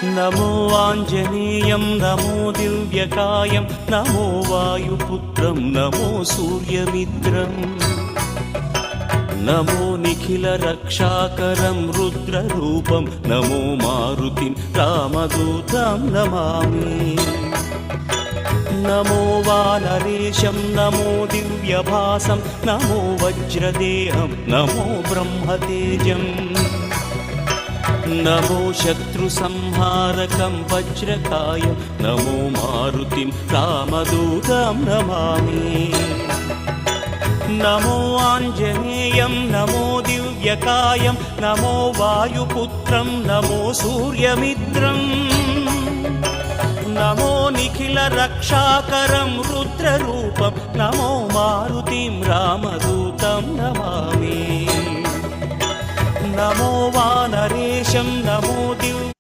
नमो आञ्जनेयं नमो दिव्यकायं नमो वायुपुत्रं नमो सूर्यमित्रम् नमो निखिलरक्षाकरं रुद्ररूपं नमो मारुतिं रामदूतं Namami. नमो वानरेशं नमो दिव्यभासं नमो वज्रदेहं नमो ब्रह्मतेजम् नमो शत्रुसंहारकं वज्रकायं नमो मारुतिं रामदूतं Namami. नमो आञ्जनेयं नमो दिव्यकायं नमो वायुपुत्रं नमो सूर्यमित्रम् नमो निखिलरक्षाकरं रुद्ररूपं नमो मारुतिं रामदूतं Namami. नमो वानरेशं नमो दिव्य